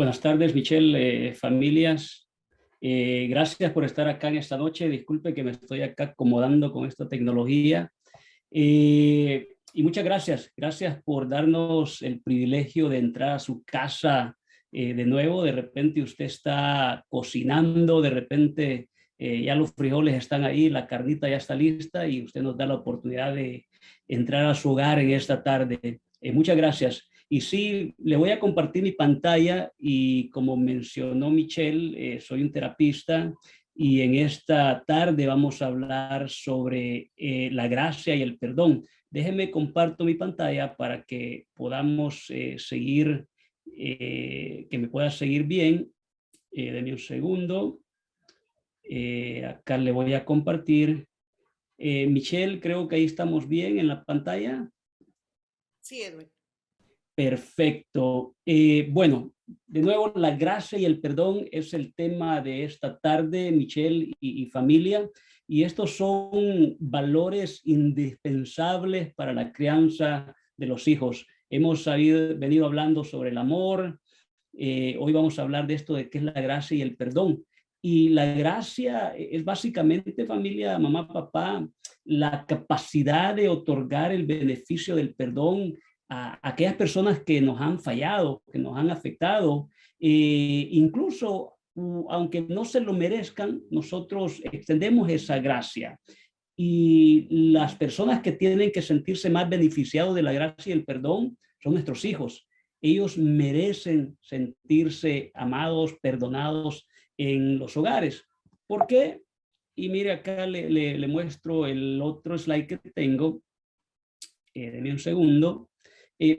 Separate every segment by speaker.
Speaker 1: Buenas tardes, Michelle, familias. Gracias por estar acá en esta noche. Disculpe que me estoy acá acomodando con esta tecnología. Y muchas gracias. Gracias por darnos el privilegio de entrar a su casa de nuevo. De repente usted está cocinando, de repente ya los frijoles están ahí, la carnita ya está lista y usted nos da la oportunidad de entrar a su hogar en esta tarde. Muchas gracias. Y sí, le voy a compartir mi pantalla y como mencionó Michelle, soy un terapista y en esta tarde vamos a hablar sobre la gracia y el perdón. Déjeme comparto mi pantalla para que podamos seguir, que me pueda seguir bien. Deme un segundo. Acá le voy a compartir. Michelle, creo que ahí estamos bien en la pantalla.
Speaker 2: Sí, Edwin.
Speaker 1: Perfecto. Bueno, de nuevo, la gracia y el perdón es el tema de esta tarde, Michelle y familia, y estos son valores indispensables para la crianza de los hijos. Hemos venido hablando sobre el amor, hoy vamos a hablar de esto de qué es la gracia y el perdón. Y la gracia es básicamente, familia, mamá, papá, la capacidad de otorgar el beneficio del perdón a aquellas personas que nos han fallado, que nos han afectado, incluso aunque no se lo merezcan, nosotros extendemos esa gracia. Y las personas que tienen que sentirse más beneficiados de la gracia y el perdón son nuestros hijos. Ellos merecen sentirse amados, perdonados en los hogares. ¿Por qué? Y mire, acá le muestro el otro slide que tengo. Denme un segundo.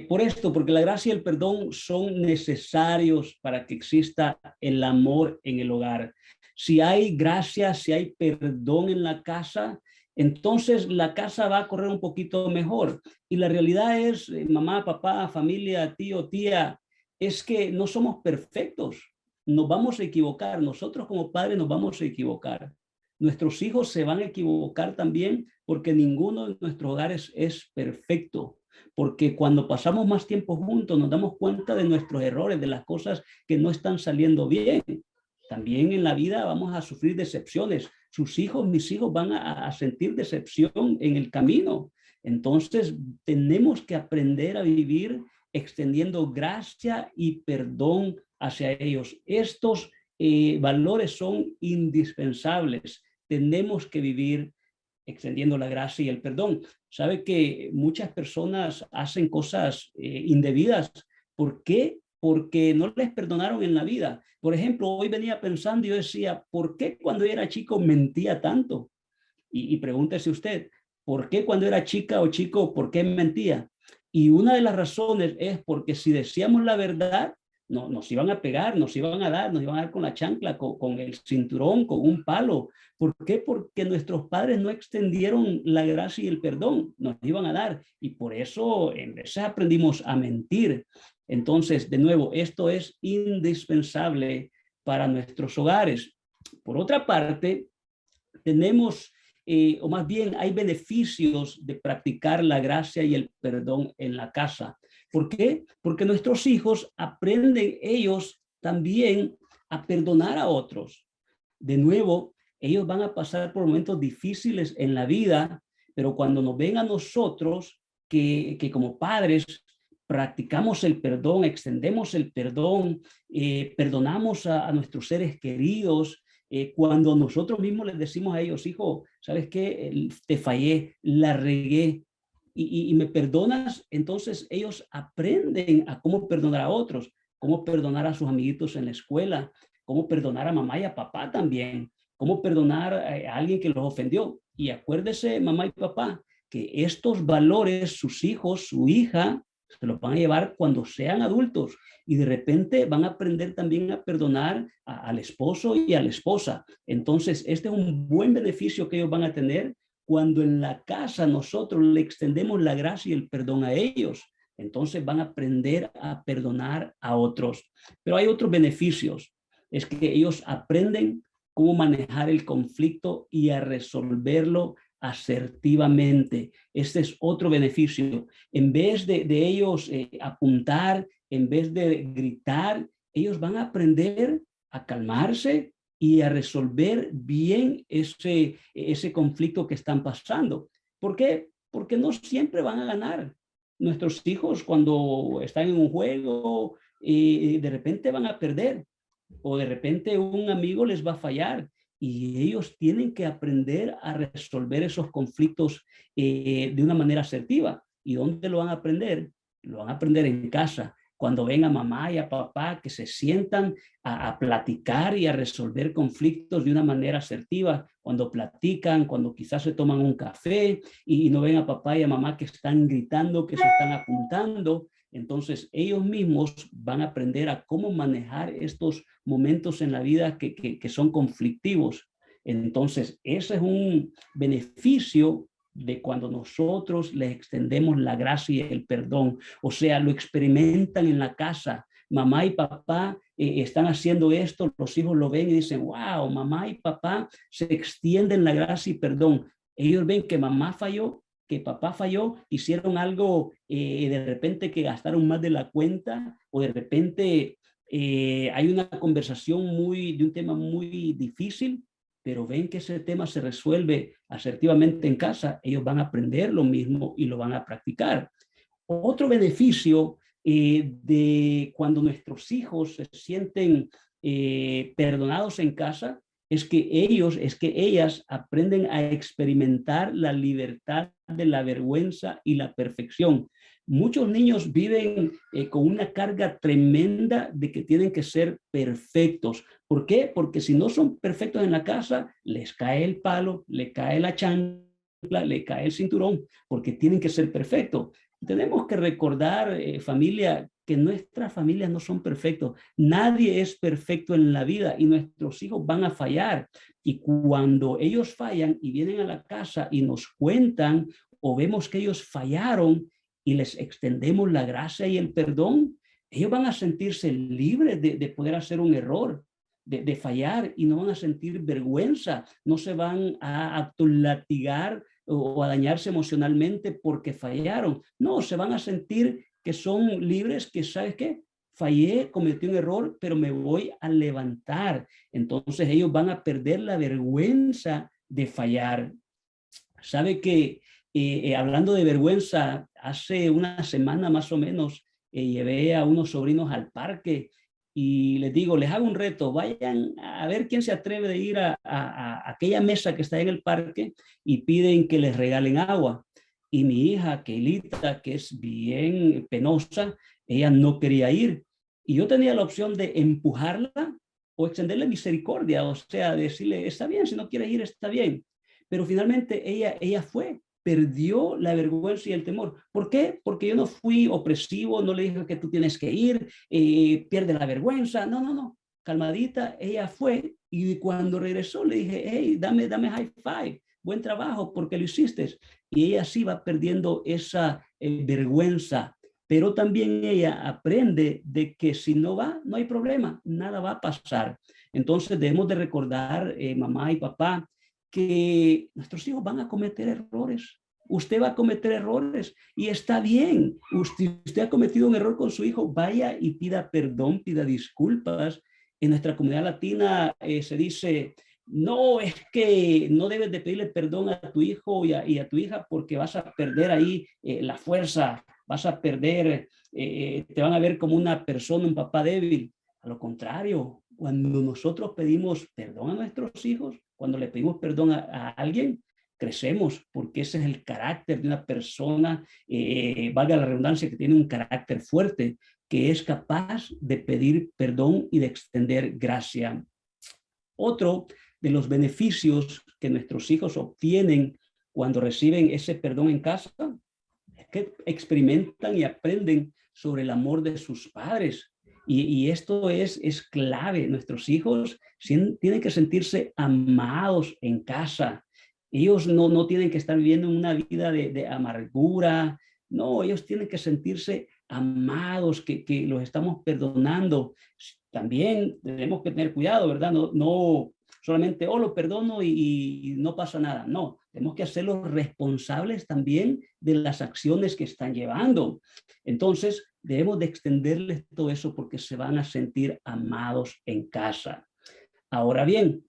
Speaker 1: Por esto, porque la gracia y el perdón son necesarios para que exista el amor en el hogar. Si hay gracia, si hay perdón en la casa, entonces la casa va a correr un poquito mejor. Y la realidad es, mamá, papá, familia, tío, tía, es que no somos perfectos. Nos vamos a equivocar. Nosotros como padres nos vamos a equivocar. Nuestros hijos se van a equivocar también porque ninguno de nuestros hogares es perfecto. Porque cuando pasamos más tiempo juntos nos damos cuenta de nuestros errores, de las cosas que no están saliendo bien. También en la vida vamos a sufrir decepciones. Sus hijos, mis hijos van a sentir decepción en el camino. Entonces tenemos que aprender a vivir extendiendo gracia y perdón hacia ellos. Estos valores son indispensables. Tenemos que vivir extendiendo la gracia y el perdón. Sabe que muchas personas hacen cosas indebidas. ¿Por qué? Porque no les perdonaron en la vida. Por ejemplo, hoy venía pensando y yo decía, ¿por qué cuando era chico mentía tanto? Y pregúntese usted, ¿por qué cuando era chica o chico, por qué mentía? Y una de las razones es porque si decíamos la verdad, no, nos iban a pegar, nos iban a dar con la chancla, con el cinturón, con un palo. ¿Por qué? Porque nuestros padres no extendieron la gracia y el perdón, nos iban a dar. Y por eso en veces aprendimos a mentir. Entonces, de nuevo, esto es indispensable para nuestros hogares. Por otra parte, tenemos, o más bien hay beneficios de practicar la gracia y el perdón en la casa. ¿Por qué? Porque nuestros hijos aprenden ellos también a perdonar a otros. De nuevo, ellos van a pasar por momentos difíciles en la vida, pero cuando nos ven a nosotros, que como padres practicamos el perdón, extendemos el perdón, perdonamos a nuestros seres queridos, cuando nosotros mismos les decimos a ellos, hijo, ¿sabes qué? Te fallé, la regué y me perdonas, entonces ellos aprenden a cómo perdonar a otros, cómo perdonar a sus amiguitos en la escuela, cómo perdonar a mamá y a papá también, cómo perdonar a alguien que los ofendió. Y acuérdese, mamá y papá, que estos valores, sus hijos, su hija, se los van a llevar cuando sean adultos y de repente van a aprender también a perdonar al esposo y a la esposa. Entonces, este es un buen beneficio que ellos van a tener cuando en la casa nosotros le extendemos la gracia y el perdón a ellos. Entonces van a aprender a perdonar a otros. Pero hay otros beneficios. Es que ellos aprenden cómo manejar el conflicto y a resolverlo asertivamente. Este es otro beneficio. En vez de ellos apuntar, en vez de gritar, ellos van a aprender a calmarse y a resolver bien ese conflicto que están pasando. ¿Por qué? Porque no siempre van a ganar. Nuestros hijos cuando están en un juego, de repente van a perder o de repente un amigo les va a fallar y ellos tienen que aprender a resolver esos conflictos de una manera asertiva. ¿Y dónde lo van a aprender? Lo van a aprender en casa, cuando ven a mamá y a papá que se sientan a platicar y a resolver conflictos de una manera asertiva, cuando platican, cuando quizás se toman un café y no ven a papá y a mamá que están gritando, que se están apuntando. Entonces ellos mismos van a aprender a cómo manejar estos momentos en la vida que son conflictivos. Entonces ese es un beneficio de cuando nosotros les extendemos la gracia y el perdón. O sea, lo experimentan en la casa. Mamá y papá están haciendo esto, los hijos lo ven y dicen, wow, mamá y papá se extienden la gracia y perdón. Ellos ven que mamá falló, que papá falló, hicieron algo de repente que gastaron más de la cuenta o de repente hay una conversación de un tema muy difícil, pero ven que ese tema se resuelve asertivamente en casa, ellos van a aprender lo mismo y lo van a practicar. Otro beneficio de cuando nuestros hijos se sienten perdonados en casa es que ellas aprenden a experimentar la libertad de la vergüenza y la perfección. Muchos niños viven con una carga tremenda de que tienen que ser perfectos. ¿Por qué? Porque si no son perfectos en la casa, les cae el palo, le cae la chancla, le cae el cinturón, porque tienen que ser perfectos. Tenemos que recordar, familia, que nuestras familias no son perfectos. Nadie es perfecto en la vida y nuestros hijos van a fallar. Y cuando ellos fallan y vienen a la casa y nos cuentan o vemos que ellos fallaron y les extendemos la gracia y el perdón, ellos van a sentirse libres de poder hacer un error, de fallar y no van a sentir vergüenza, no se van a autolatigar o a dañarse emocionalmente porque fallaron. No, se van a sentir que son libres, que ¿sabes qué? Fallé, cometí un error, pero me voy a levantar. Entonces ellos van a perder la vergüenza de fallar. Sabe que hablando de vergüenza, hace una semana más o menos llevé a unos sobrinos al parque y les digo, les hago un reto, vayan a ver quién se atreve de ir a aquella mesa que está en el parque y piden que les regalen agua. Y mi hija, Keilita, que es bien penosa, ella no quería ir. Y yo tenía la opción de empujarla o extenderle misericordia, o sea, decirle, está bien, si no quieres ir, está bien. Pero finalmente ella fue, perdió la vergüenza y el temor. ¿Por qué? Porque yo no fui opresivo, no le dije que tú tienes que ir, pierde la vergüenza. No, no, no. Calmadita, ella fue y cuando regresó le dije, hey, dame high five, buen trabajo porque lo hiciste. Y ella sí va perdiendo esa vergüenza, pero también ella aprende de que si no va, no hay problema, nada va a pasar. Entonces debemos de recordar, mamá y papá, que nuestros hijos van a cometer errores. Usted va a cometer errores y está bien. Usted ha cometido un error con su hijo, vaya y pida perdón, pida disculpas. En nuestra comunidad latina se dice, no, es que no debes de pedirle perdón a tu hijo y a tu hija porque vas a perder ahí la fuerza, vas a perder, te van a ver como una persona, un papá débil. A lo contrario, cuando nosotros pedimos perdón a nuestros hijos, cuando le pedimos perdón a alguien, crecemos, porque ese es el carácter de una persona, valga la redundancia, que tiene un carácter fuerte, que es capaz de pedir perdón y de extender gracia. Otro de los beneficios que nuestros hijos obtienen cuando reciben ese perdón en casa es que experimentan y aprenden sobre el amor de sus padres. Y esto es clave. Nuestros hijos tienen que sentirse amados en casa. Ellos no tienen que estar viviendo una vida de amargura. No, ellos tienen que sentirse amados, que los estamos perdonando. También tenemos que tener cuidado, ¿verdad? No solamente, oh, lo perdono y no pasa nada. No, tenemos que hacerlos responsables también de las acciones que están llevando. Entonces, debemos de extenderles todo eso porque se van a sentir amados en casa. Ahora bien,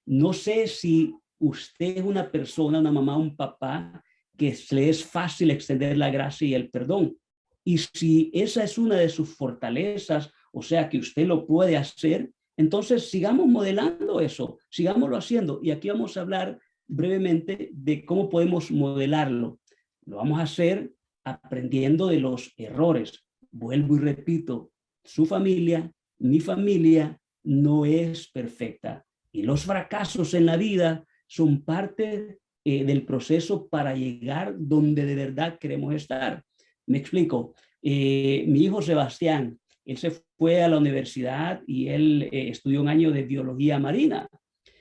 Speaker 1: no sé si usted es una persona, una mamá, un papá, que le es fácil extender la gracia y el perdón. Y si esa es una de sus fortalezas, o sea que usted lo puede hacer, entonces sigamos modelando eso, sigámoslo haciendo. Y aquí vamos a hablar brevemente de cómo podemos modelarlo. Lo vamos a hacer aprendiendo de los errores. Vuelvo y repito, su familia, mi familia no es perfecta. Y los fracasos en la vida son parte del proceso para llegar donde de verdad queremos estar. Me explico. Mi hijo Sebastián, él se fue a la universidad y él estudió un año de biología marina.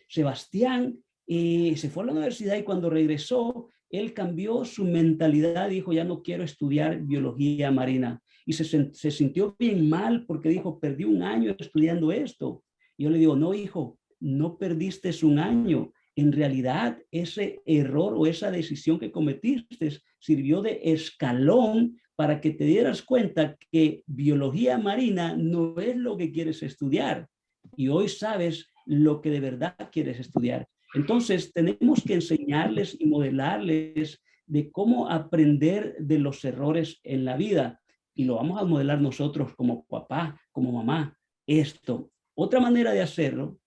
Speaker 1: Sebastián se fue a la universidad y cuando regresó, él cambió su mentalidad, dijo, ya no quiero estudiar biología marina. Y se sintió bien mal porque dijo, perdí un año estudiando esto. Y yo le digo, no, hijo, no perdiste un año. En realidad, ese error o esa decisión que cometiste sirvió de escalón para que te dieras cuenta que biología marina no es lo que quieres estudiar. Y hoy sabes lo que de verdad quieres estudiar. Entonces, tenemos que enseñarles y modelarles de cómo aprender de los errores en la vida. Y lo vamos a modelar nosotros como papá, como mamá. Esto. Otra manera de hacerlo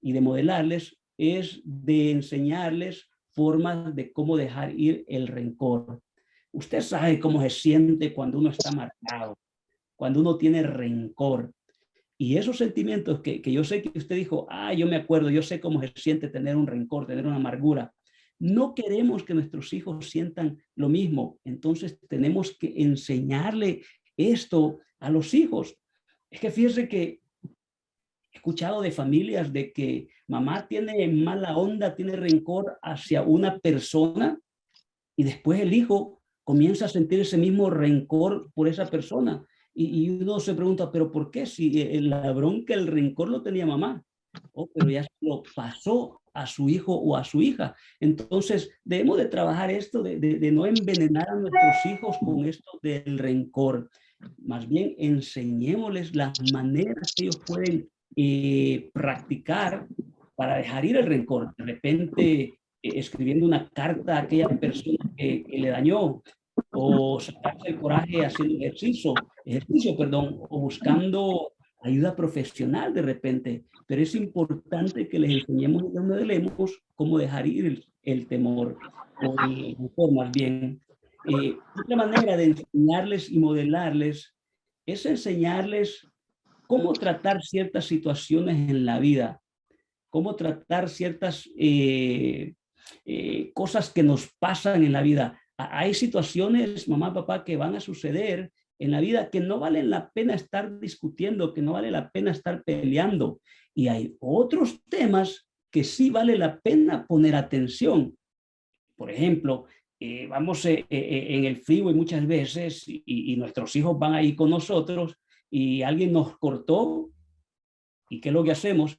Speaker 1: y de modelarles es de enseñarles formas de cómo dejar ir el rencor. Usted sabe cómo se siente cuando uno está marcado, cuando uno tiene rencor. Y esos sentimientos que yo sé que usted dijo, yo me acuerdo, yo sé cómo se siente tener un rencor, tener una amargura. No queremos que nuestros hijos sientan lo mismo. Entonces tenemos que enseñarle esto a los hijos. Es que fíjese que he escuchado de familias de que mamá tiene mala onda, tiene rencor hacia una persona y después el hijo comienza a sentir ese mismo rencor por esa persona. Y uno se pregunta, ¿pero por qué? Si la bronca, el rencor lo tenía mamá. Oh, pero ya lo pasó a su hijo o a su hija. Entonces, debemos de trabajar esto de no envenenar a nuestros hijos con esto del rencor. Más bien, enseñémosles las maneras que ellos pueden practicar para dejar ir el rencor. De repente, escribiendo una carta a aquella persona que le dañó, o sacarse el coraje haciendo ejercicio, perdón, o buscando ayuda profesional de repente. Pero es importante que les enseñemos y les modelemos cómo dejar ir el temor, o el rencor más bien. Otra manera de enseñarles y modelarles es enseñarles cómo tratar ciertas situaciones en la vida, cómo tratar ciertas cosas que nos pasan en la vida. Hay situaciones, mamá, papá, que van a suceder en la vida que no valen la pena estar discutiendo, que no vale la pena estar peleando. Y hay otros temas que sí vale la pena poner atención. Por ejemplo, vamos en el freeway muchas veces y nuestros hijos van ahí con nosotros y alguien nos cortó. ¿Y qué es lo que hacemos?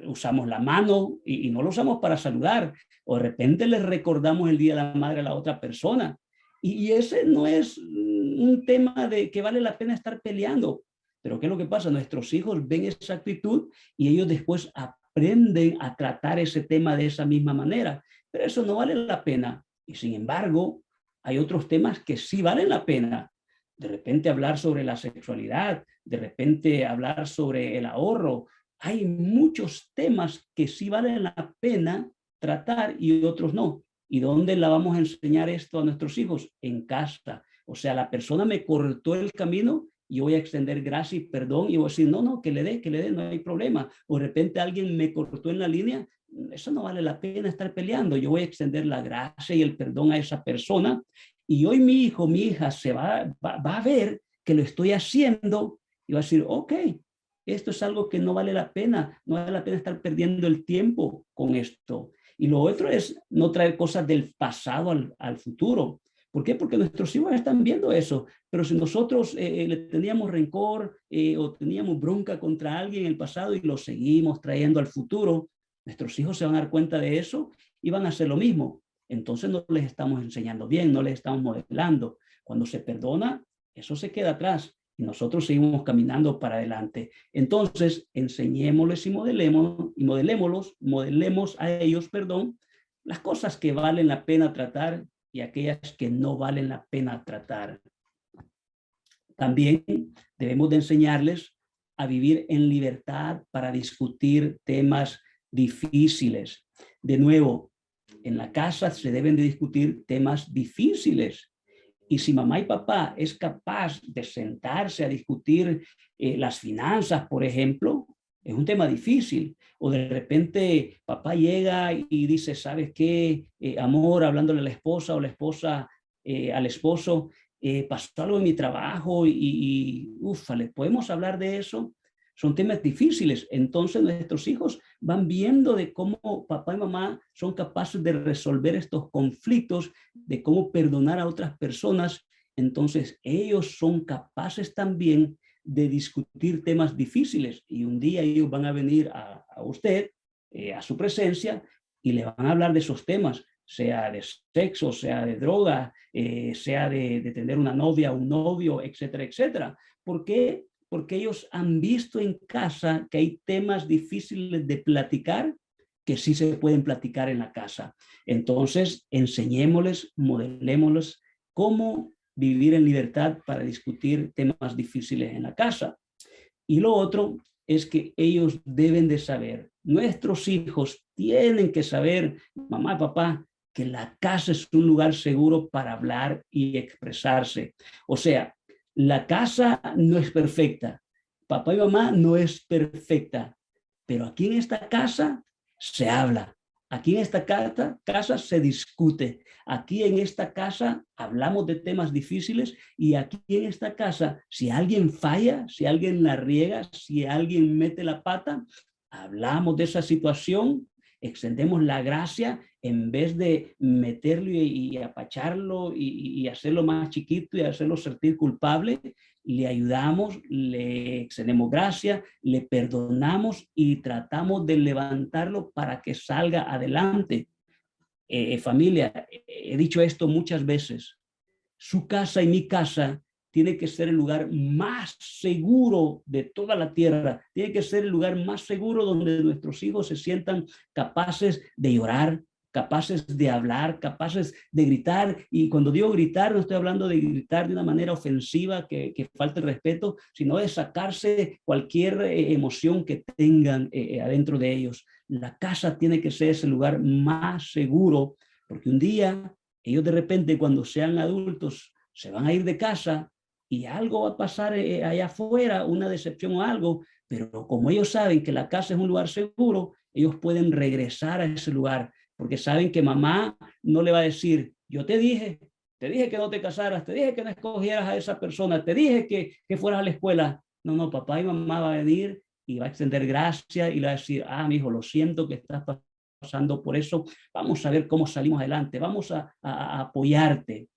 Speaker 1: Usamos la mano y no lo usamos para saludar. O de repente les recordamos el Día de la Madre a la otra persona. Y ese no es un tema de que vale la pena estar peleando. Pero ¿qué es lo que pasa? Nuestros hijos ven esa actitud y ellos después aprenden a tratar ese tema de esa misma manera. Pero eso no vale la pena. Y sin embargo, hay otros temas que sí valen la pena. De repente hablar sobre la sexualidad, de repente hablar sobre el ahorro. Hay muchos temas que sí valen la pena tratar y otros no. ¿Y dónde la vamos a enseñar esto a nuestros hijos? En casa. O sea, la persona me cortó el camino, yo voy a extender gracia y perdón y voy a decir, no, no, que le dé, no hay problema. O de repente alguien me cortó en la línea, eso no vale la pena estar peleando. Yo voy a extender la gracia y el perdón a esa persona. Y hoy mi hijo, mi hija se va a ver que lo estoy haciendo y va a decir, ok, esto es algo que no vale la pena, no vale la pena estar perdiendo el tiempo con esto. Y lo otro es no traer cosas del pasado al futuro. ¿Por qué? Porque nuestros hijos están viendo eso. Pero si nosotros le teníamos rencor o teníamos bronca contra alguien en el pasado y lo seguimos trayendo al futuro, nuestros hijos se van a dar cuenta de eso y van a hacer lo mismo. Entonces no les estamos enseñando bien, no les estamos modelando. Cuando se perdona, eso se queda atrás y nosotros seguimos caminando para adelante. Entonces, enseñémosles modelemos a ellos, las cosas que valen la pena tratar y aquellas que no valen la pena tratar. También debemos de enseñarles a vivir en libertad para discutir temas difíciles. De nuevo, en la casa se deben de discutir temas difíciles. Y si mamá y papá es capaz de sentarse a discutir las finanzas, por ejemplo, es un tema difícil. O de repente papá llega y dice, ¿sabes qué? Amor, hablándole a la esposa o la esposa al esposo, pasó algo en mi trabajo y ufale, ¿podemos hablar de eso? Son temas difíciles. Entonces nuestros hijos van viendo de cómo papá y mamá son capaces de resolver estos conflictos, de cómo perdonar a otras personas. Entonces ellos son capaces también de discutir temas difíciles y un día ellos van a venir a usted, a su presencia, y le van a hablar de esos temas, sea de sexo, sea de droga, sea de tener una novia, un novio, etcétera, etcétera. ¿Por qué? Porque ellos han visto en casa que hay temas difíciles de platicar que sí se pueden platicar en la casa. Entonces, enseñémosles, modelémosles cómo vivir en libertad para discutir temas difíciles en la casa. Y lo otro es que ellos deben de saber, nuestros hijos tienen que saber, mamá y papá, que la casa es un lugar seguro para hablar y expresarse. O sea, la casa no es perfecta, papá y mamá no es perfecta, pero aquí en esta casa se habla, aquí en esta casa se discute, aquí en esta casa hablamos de temas difíciles y aquí en esta casa, si alguien falla, si alguien la riega, si alguien mete la pata, hablamos de esa situación, extendemos la gracia en vez de meterlo y apacharlo y hacerlo más chiquito y hacerlo sentir culpable. Le ayudamos, le extendemos gracia, le perdonamos y tratamos de levantarlo para que salga adelante. Familia, he dicho esto muchas veces, su casa y mi casa tiene que ser el lugar más seguro de toda la tierra, tiene que ser el lugar más seguro donde nuestros hijos se sientan capaces de llorar, capaces de hablar, capaces de gritar. Y cuando digo gritar, no estoy hablando de gritar de una manera ofensiva que falte el respeto, sino de sacarse cualquier emoción que tengan adentro de ellos. La casa tiene que ser ese lugar más seguro, porque un día ellos de repente cuando sean adultos se van a ir de casa y algo va a pasar allá afuera, una decepción o algo, pero como ellos saben que la casa es un lugar seguro, ellos pueden regresar a ese lugar, porque saben que mamá no le va a decir, yo te dije que no te casaras, te dije que no escogieras a esa persona, te dije que fueras a la escuela. No, no, papá y mamá va a venir y va a extender gracia y le va a decir, mi hijo, lo siento que estás pasando por eso, vamos a ver cómo salimos adelante, vamos a apoyarte.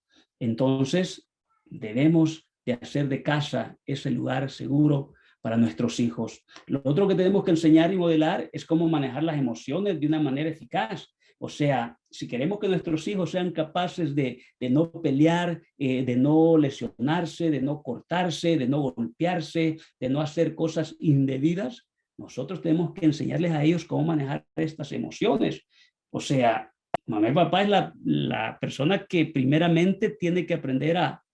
Speaker 1: Entonces, debemos de hacer de casa ese lugar seguro para nuestros hijos. Lo otro que tenemos que enseñar y modelar es cómo manejar las emociones de una manera eficaz. O sea, si queremos que nuestros hijos sean capaces de no pelear, de no lesionarse, de no cortarse, de no golpearse, de no hacer cosas indebidas, nosotros tenemos que enseñarles a ellos cómo manejar estas emociones. O sea, mamá y papá es la persona que primeramente tiene que aprender a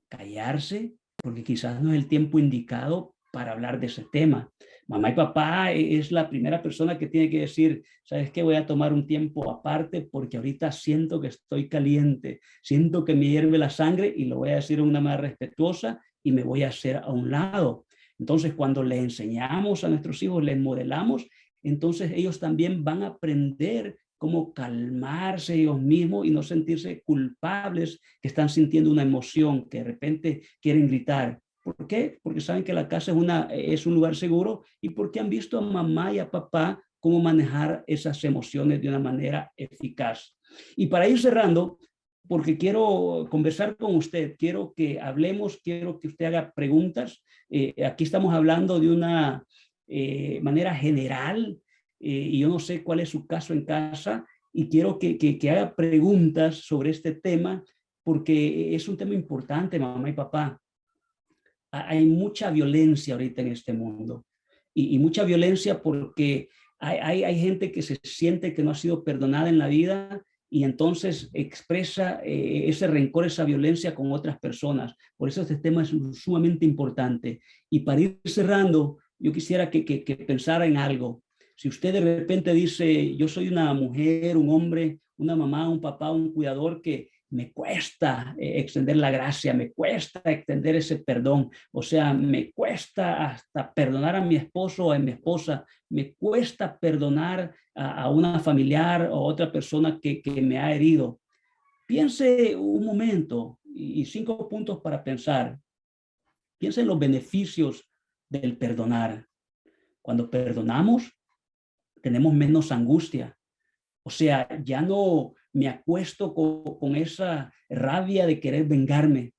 Speaker 1: callarse, porque quizás no es el tiempo indicado para hablar de ese tema. Mamá y papá es la primera persona que tiene que decir, ¿sabes qué? Voy a tomar un tiempo aparte porque ahorita siento que estoy caliente, siento que me hierve la sangre y lo voy a decir de una manera respetuosa y me voy a hacer a un lado. Entonces, cuando le enseñamos a nuestros hijos, les modelamos, entonces ellos también van a aprender cómo calmarse ellos mismos y no sentirse culpables que están sintiendo una emoción, que de repente quieren gritar. ¿Por qué? Porque saben que la casa es un lugar seguro y porque han visto a mamá y a papá cómo manejar esas emociones de una manera eficaz. Y para ir cerrando, porque quiero conversar con usted, quiero que hablemos, quiero que usted haga preguntas. Aquí estamos hablando de una manera general y yo no sé cuál es su caso en casa y quiero que haga preguntas sobre este tema porque es un tema importante, mamá y papá. Hay mucha violencia ahorita en este mundo y mucha violencia porque hay gente que se siente que no ha sido perdonada en la vida y entonces expresa ese rencor, esa violencia con otras personas. Por eso este tema es sumamente importante. Y para ir cerrando, yo quisiera que pensara en algo. Si usted de repente dice, yo soy una mujer, un hombre, una mamá, un papá, un cuidador que me cuesta extender la gracia, me cuesta extender ese perdón, o sea, me cuesta hasta perdonar a mi esposo o a mi esposa, me cuesta perdonar a una familiar o otra persona que me ha herido. Piense un momento y 5 puntos para pensar. Piense en los beneficios del perdonar. Cuando perdonamos, tenemos menos angustia. O sea, ya no me acuesto con esa rabia de querer vengarme.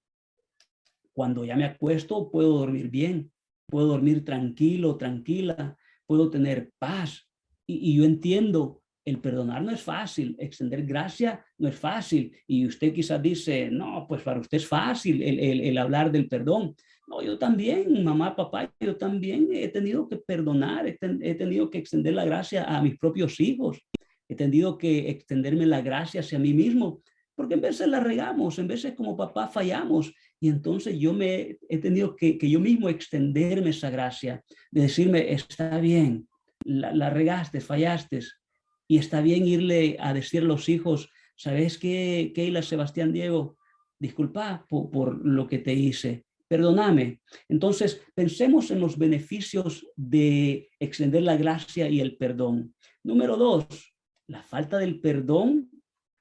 Speaker 1: Cuando ya me acuesto, puedo dormir bien, puedo dormir tranquilo, tranquila, puedo tener paz. Y yo entiendo, el perdonar no es fácil, extender gracia no es fácil. Y usted quizás dice, no, pues para usted es fácil el hablar del perdón. No, yo también, mamá, papá, yo también he tenido que perdonar, he tenido que extender la gracia a mis propios hijos, he tenido que extenderme la gracia hacia mí mismo, porque en veces la regamos, en veces como papá fallamos, y entonces yo me he tenido que yo mismo extenderme esa gracia, de decirme, está bien, la regaste, fallaste, y está bien irle a decir a los hijos, ¿sabes qué, Keila, Sebastián, Diego? Disculpa por lo que te hice, perdóname. Entonces, pensemos en los beneficios de extender la gracia y el perdón. Número 2, la falta del perdón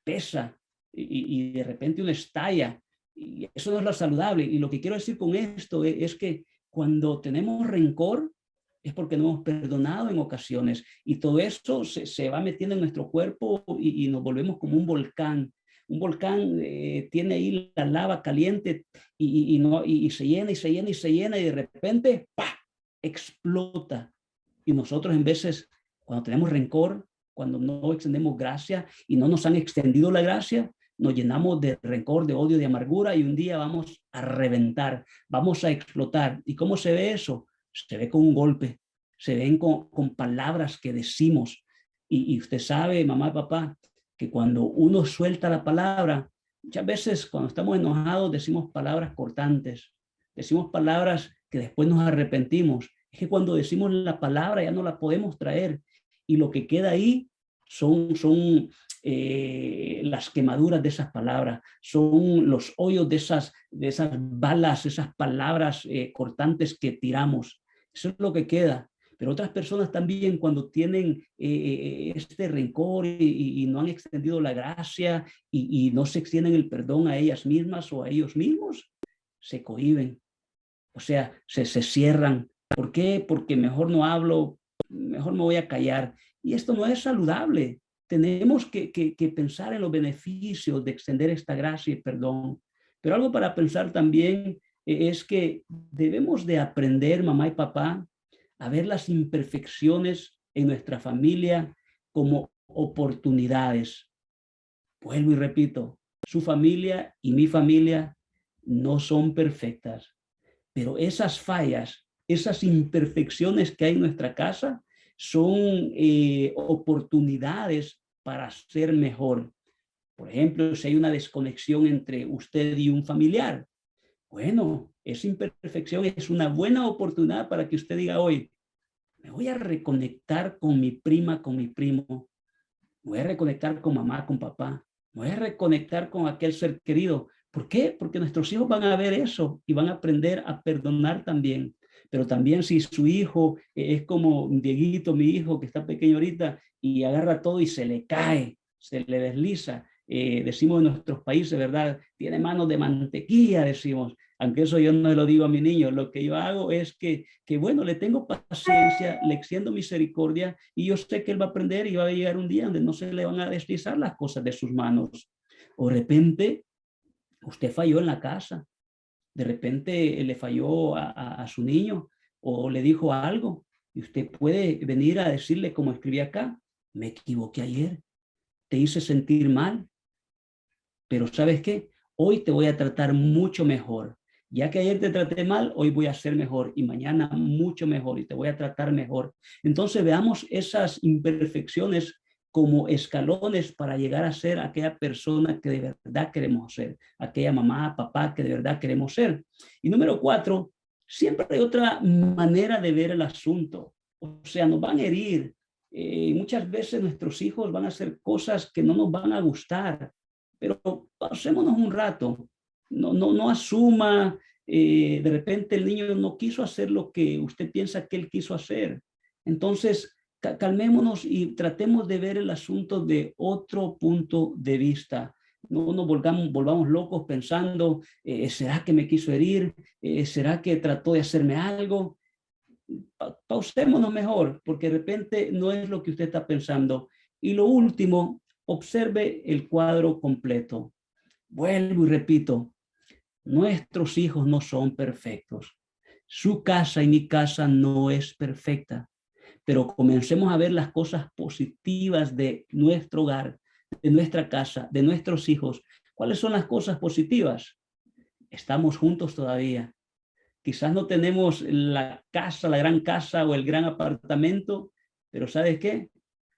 Speaker 1: pesa y de repente uno estalla. Y eso no es lo saludable. Y lo que quiero decir con esto es que cuando tenemos rencor es porque no hemos perdonado en ocasiones. Y todo eso se va metiendo en nuestro cuerpo y nos volvemos como un volcán. Un volcán tiene ahí la lava caliente y se llena y se llena y se llena y de repente ¡pah!, explota. Y nosotros en veces, cuando tenemos rencor, cuando no extendemos gracia y no nos han extendido la gracia, nos llenamos de rencor, de odio, de amargura y un día vamos a reventar, vamos a explotar. ¿Y cómo se ve eso? Se ve con un golpe, se ven con palabras que decimos. Y usted sabe, mamá, papá, que cuando uno suelta la palabra, muchas veces cuando estamos enojados decimos palabras cortantes, decimos palabras que después nos arrepentimos. Es que cuando decimos la palabra ya no la podemos traer y lo que queda ahí son las quemaduras de esas palabras, son los hoyos de esas balas, esas palabras cortantes que tiramos. Eso es lo que queda. Pero otras personas también cuando tienen este rencor y no han extendido la gracia y no se extienden el perdón a ellas mismas o a ellos mismos, se cohíben. O sea, se cierran. ¿Por qué? Porque mejor no hablo, mejor me voy a callar. Y esto no es saludable. Tenemos que pensar en los beneficios de extender esta gracia y perdón. Pero algo para pensar también es que debemos de aprender, mamá y papá, a ver las imperfecciones en nuestra familia como oportunidades. Vuelvo y repito, su familia y mi familia no son perfectas, pero esas fallas, esas imperfecciones que hay en nuestra casa son oportunidades para ser mejor. Por ejemplo, si hay una desconexión entre usted y un familiar, bueno, esa imperfección es una buena oportunidad para que usted diga hoy, me voy a reconectar con mi prima, con mi primo, me voy a reconectar con mamá, con papá, me voy a reconectar con aquel ser querido. ¿Por qué? Porque nuestros hijos van a ver eso y van a aprender a perdonar también. Pero también si su hijo es como Dieguito, mi hijo que está pequeño ahorita, y agarra todo y se le cae, se le desliza, decimos en nuestros países, ¿verdad? Tiene manos de mantequilla, decimos. Aunque eso yo no lo digo a mi niño, lo que yo hago es que bueno, le tengo paciencia, le extiendo misericordia y yo sé que él va a aprender y va a llegar un día donde no se le van a deslizar las cosas de sus manos. O de repente, usted falló en la casa, de repente le falló a su niño o le dijo algo y usted puede venir a decirle como escribí acá, me equivoqué ayer, te hice sentir mal, pero ¿sabes qué? Hoy te voy a tratar mucho mejor. Ya que ayer te traté mal, hoy voy a ser mejor y mañana mucho mejor y te voy a tratar mejor. Entonces veamos esas imperfecciones como escalones para llegar a ser aquella persona que de verdad queremos ser, aquella mamá, papá que de verdad queremos ser. Y número 4, siempre hay otra manera de ver el asunto. O sea, nos van a herir. Muchas veces nuestros hijos van a hacer cosas que no nos van a gustar, pero pasémonos un rato. No asuma, de repente el niño no quiso hacer lo que usted piensa que él quiso hacer. Entonces, calmémonos y tratemos de ver el asunto de otro punto de vista. No nos volvamos locos pensando, ¿será que me quiso herir? ¿Será que trató de hacerme algo? Pausémonos mejor, porque de repente no es lo que usted está pensando. Y lo último, observe el cuadro completo. Vuelvo y repito, nuestros hijos no son perfectos. Su casa y mi casa no es perfecta, pero comencemos a ver las cosas positivas de nuestro hogar, de nuestra casa, de nuestros hijos. ¿Cuáles son las cosas positivas? Estamos juntos todavía. Quizás no tenemos la casa, la gran casa o el gran apartamento, pero ¿sabes qué?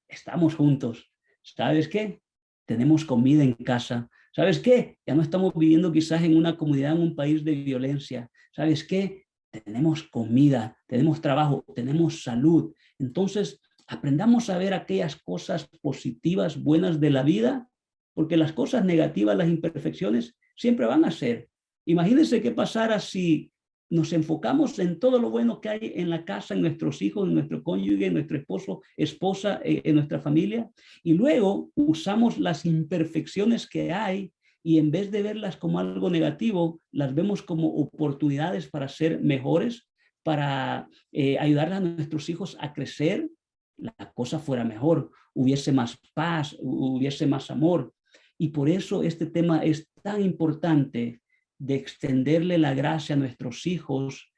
Speaker 1: Estamos juntos. ¿Sabes qué? Tenemos comida en casa. ¿Sabes qué? Ya no estamos viviendo quizás en una comunidad, en un país de violencia. ¿Sabes qué? Tenemos comida, tenemos trabajo, tenemos salud. Entonces, aprendamos a ver aquellas cosas positivas, buenas de la vida, porque las cosas negativas, las imperfecciones, siempre van a ser. Imagínense qué pasara si nos enfocamos en todo lo bueno que hay en la casa, en nuestros hijos, en nuestro cónyuge, en nuestro esposo, esposa, en nuestra familia, y luego usamos las imperfecciones que hay y en vez de verlas como algo negativo, las vemos como oportunidades para ser mejores, para ayudar a nuestros hijos a crecer, la cosa fuera mejor, hubiese más paz, hubiese más amor. Y por eso este tema es tan importante de extenderle la gracia a nuestros hijos,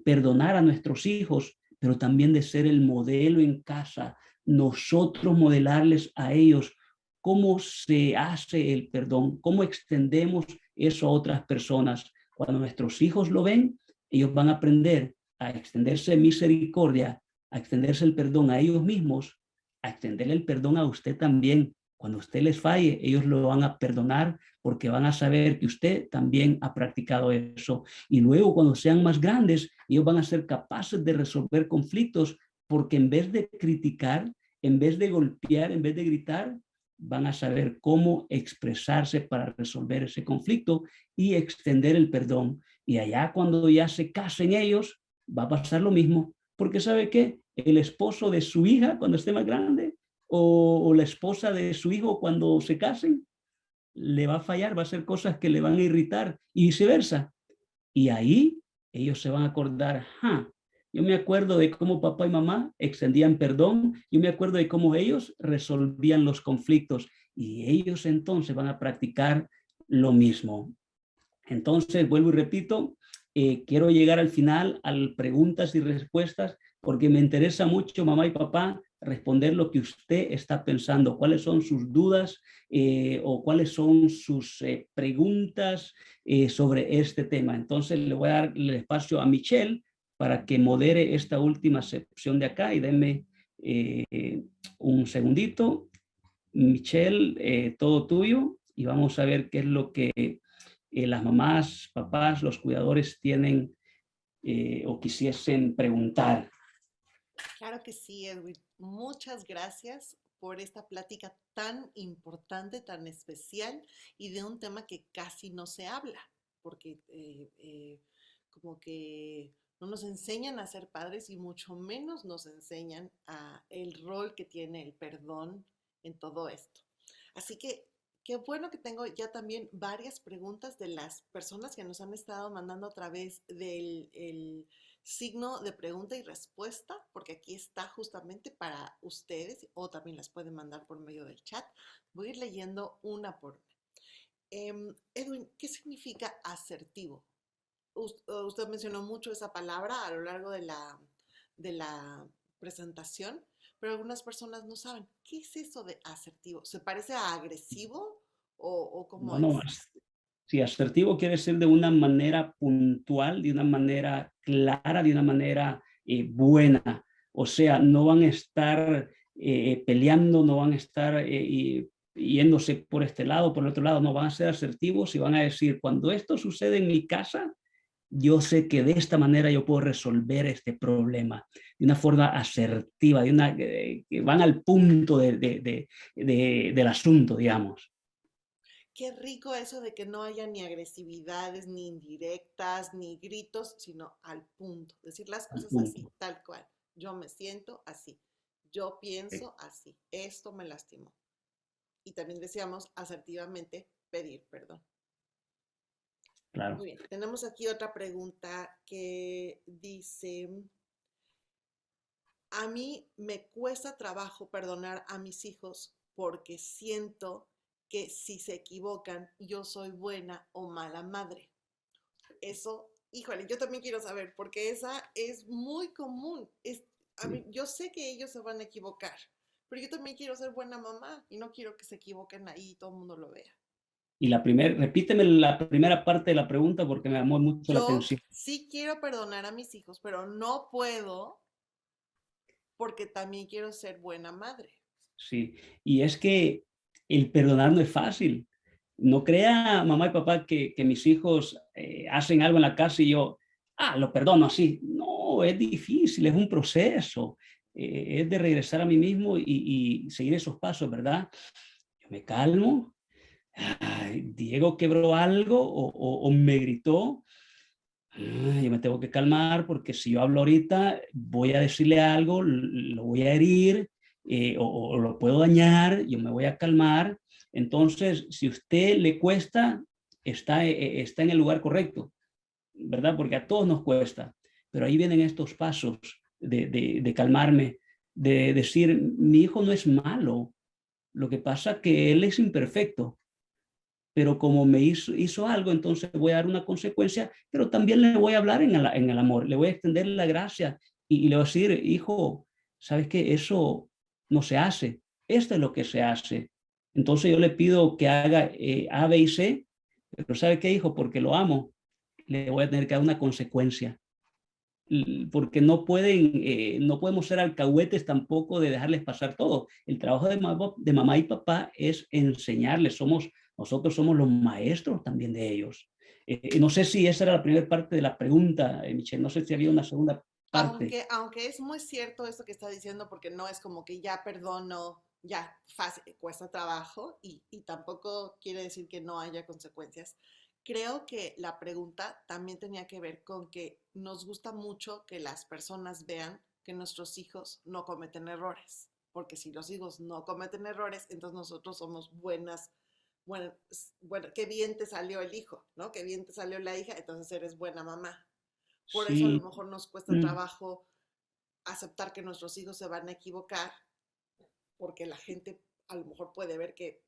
Speaker 1: perdonar a nuestros hijos, pero también de ser el modelo en casa, nosotros modelarles a ellos cómo se hace el perdón, cómo extendemos eso a otras personas. Cuando nuestros hijos lo ven, ellos van a aprender a extenderse misericordia, a extenderse el perdón a ellos mismos, a extenderle el perdón a usted también. Cuando usted les falle, ellos lo van a perdonar porque van a saber que usted también ha practicado eso. Y luego, cuando sean más grandes, ellos van a ser capaces de resolver conflictos porque en vez de criticar, en vez de golpear, en vez de gritar, van a saber cómo expresarse para resolver ese conflicto y extender el perdón. Y allá cuando ya se casen ellos, va a pasar lo mismo, porque ¿sabe qué? El esposo de su hija cuando esté más grande o la esposa de su hijo cuando se casen, le va a fallar, va a hacer cosas que le van a irritar y viceversa. Y ahí ellos se van a acordar, yo me acuerdo de cómo papá y mamá extendían perdón, yo me acuerdo de cómo ellos resolvían los conflictos y ellos entonces van a practicar lo mismo. Entonces, vuelvo y repito, quiero llegar al final a preguntas y respuestas porque me interesa mucho, mamá y papá, responder lo que usted está pensando, cuáles son sus dudas o cuáles son sus preguntas sobre este tema. Entonces, le voy a dar el espacio a Michelle para que modere esta última sección de acá y denme un segundito. Michelle, todo tuyo y vamos a ver qué es lo que las mamás, papás, los cuidadores tienen o quisiesen preguntar.
Speaker 2: Claro que sí, Edwin. Muchas gracias por esta plática tan importante, tan especial y de un tema que casi no se habla, porque como que no nos enseñan a ser padres y mucho menos nos enseñan a el rol que tiene el perdón en todo esto. Así que qué bueno que tengo ya también varias preguntas de las personas que nos han estado mandando a través del signo de pregunta y respuesta, porque aquí está justamente para ustedes o también las pueden mandar por medio del chat. Voy a ir leyendo una por una. Edwin, ¿qué significa asertivo? Usted mencionó mucho esa palabra a lo largo de la presentación, pero algunas personas no saben. ¿Qué es eso de asertivo? ¿Se parece a agresivo o cómo
Speaker 1: No, no,
Speaker 2: es?
Speaker 1: Sí, asertivo quiere decir de una manera puntual, de una manera clara, de una manera buena. O sea, no van a estar peleando, no van a estar yéndose por este lado, por el otro lado, no van a ser asertivos y van a decir, cuando esto sucede en mi casa, yo sé que de esta manera yo puedo resolver este problema de una forma asertiva, que van al punto del asunto, digamos.
Speaker 2: Qué rico eso de que no haya ni agresividades, ni indirectas, ni gritos, sino al punto. Decir las
Speaker 1: Al
Speaker 2: cosas
Speaker 1: punto.
Speaker 2: así, tal cual. Yo me siento así. Yo pienso así. Esto me lastimó. Y también decíamos asertivamente pedir perdón.
Speaker 1: Claro.
Speaker 2: Muy bien. Tenemos aquí otra pregunta que dice, a mí me cuesta trabajo perdonar a mis hijos porque siento que si se equivocan, yo soy buena o mala madre. Eso, híjole, yo también quiero saber, porque esa es muy común. Yo sé que ellos se van a equivocar, pero yo también quiero ser buena mamá y no quiero que se equivoquen ahí y todo el mundo lo vea.
Speaker 1: Y repíteme la primera parte de la pregunta porque me llamó mucho la
Speaker 2: Yo
Speaker 1: atención.
Speaker 2: sí quiero perdonar a mis hijos, pero no puedo porque también quiero ser buena madre.
Speaker 1: Sí, y es que el perdonar no es fácil. No crea mamá y papá que mis hijos hacen algo en la casa y yo, lo perdono así. No, es difícil, es un proceso. Es de regresar a mí mismo y seguir esos pasos, ¿verdad? Yo me calmo. Diego quebró algo o me gritó. Yo me tengo que calmar porque si yo hablo ahorita voy a decirle algo, lo voy a herir o lo puedo dañar, yo me voy a calmar. Entonces, si a usted le cuesta, está en el lugar correcto, ¿verdad? Porque a todos nos cuesta, pero ahí vienen estos pasos de calmarme, de decir, mi hijo no es malo, lo que pasa es que él es imperfecto, pero como me hizo algo, entonces voy a dar una consecuencia, pero también le voy a hablar en el amor, le voy a extender la gracia y le voy a decir, hijo, ¿sabes qué? Eso no se hace, esto es lo que se hace. Entonces yo le pido que haga A, B y C, pero ¿sabe qué, hijo? Porque lo amo, le voy a tener que dar una consecuencia. Porque no podemos ser alcahuetes tampoco de dejarles pasar todo. El trabajo de mamá y papá es enseñarles, nosotros somos los maestros también de ellos. No sé si esa era la primera parte de la pregunta, Michelle, no sé si había una segunda parte.
Speaker 2: Aunque es muy cierto esto que está diciendo, porque no es como que ya perdono, ya fácil, cuesta trabajo y tampoco quiere decir que no haya consecuencias. Creo que la pregunta también tenía que ver con que nos gusta mucho que las personas vean que nuestros hijos no cometen errores, porque si los hijos no cometen errores, entonces nosotros somos buenas, bueno, qué bien te salió el hijo, ¿no? Qué bien te salió la hija, entonces eres buena mamá. Por eso a lo
Speaker 1: Sí,
Speaker 2: mejor nos cuesta trabajo aceptar que nuestros hijos se van a equivocar, porque la gente a lo mejor puede ver que